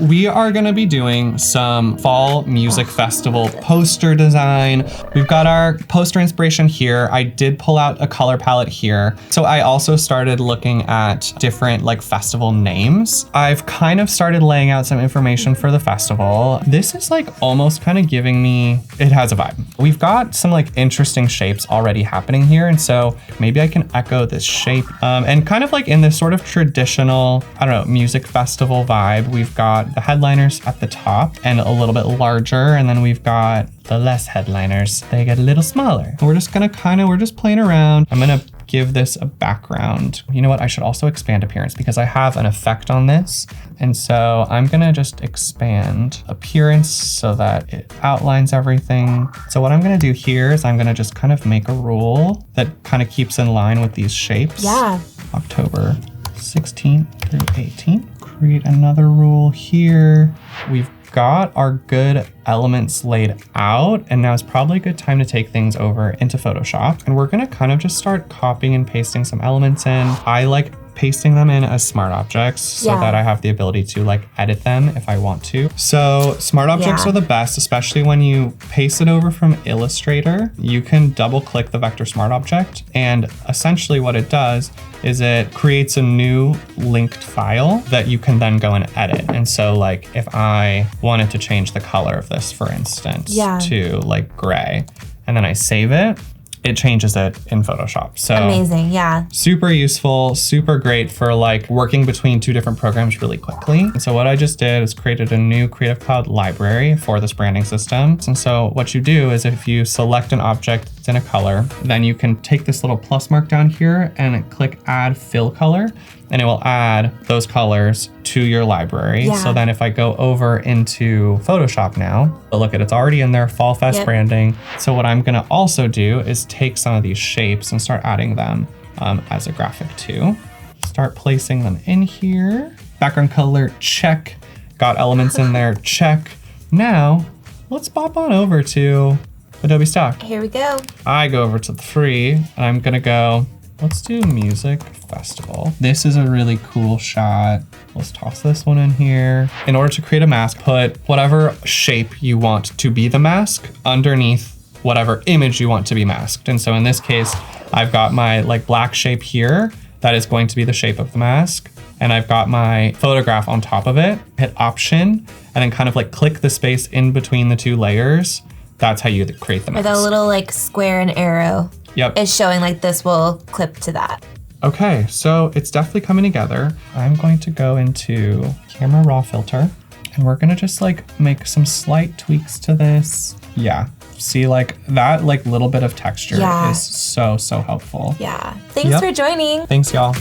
We are gonna be doing some fall music festival poster design. We've got our poster inspiration here. I did pull out a color palette here. So I also started looking at different like festival names. I've kind of started laying out some information for the festival. This is like almost kind of giving me, it has a vibe. We've got some like interesting shapes already happening here. And so maybe I can echo this shape and kind of like in this sort of traditional, I don't know, music festival vibe. We've got the headliners at the top and a little bit larger. And then we've got the less headliners. They get a little smaller. We're just gonna we're just playing around. I'm gonna give this a background. You know what? I should also expand appearance because I have an effect on this. And so I'm gonna just expand appearance so that it outlines everything. So what I'm gonna do here is I'm gonna just kind of make a rule that kind of keeps in line with these shapes. Yeah. October 16th through 18th. Create another rule here. We've got our good elements laid out, and now is probably a good time to take things over into Photoshop. And we're gonna kind of just start copying and pasting some elements in. I like pasting them in as smart objects so that I have the ability to like edit them if I want to. So smart objects are the best, especially when you paste it over from Illustrator. You can double click the vector smart object, and essentially what it does is it creates a new linked file that you can then go and edit. And so like if I wanted to change the color of this, for instance, to like gray, and then I save it, it changes it in Photoshop. So amazing, yeah. Super useful, super great for like working between two different programs really quickly. And so what I just did is created a new Creative Cloud library for this branding system. And so what you do is if you select an object that's in a color, then you can take this little plus mark down here and click add fill color, and it will add those colors to your library. So then if I go over into Photoshop now, look at it's already in there, Fall Fest branding. So what I'm gonna also do is take some of these shapes and start adding them as a graphic too. Start placing them in here. Background color, check. Got elements in there, check. Now, let's pop on over to Adobe Stock. Here we go. I go over to the free, and I'm gonna go, let's do music festival. This is a really cool shot. Let's toss this one in here. In order to create a mask, put whatever shape you want to be the mask underneath whatever image you want to be masked. And so in this case, I've got my like black shape here that is going to be the shape of the mask. And I've got my photograph on top of it. Hit Option, and then kind of like click the space in between the two layers. That's how you create the mask. With a little like square and arrow. Yep. Is showing like this will clip to that. Okay, so it's definitely coming together. I'm going to go into Camera Raw Filter, and we're gonna just like make some slight tweaks to this. Yeah, see like that like little bit of texture is so helpful. Yeah, thanks for joining. Thanks y'all.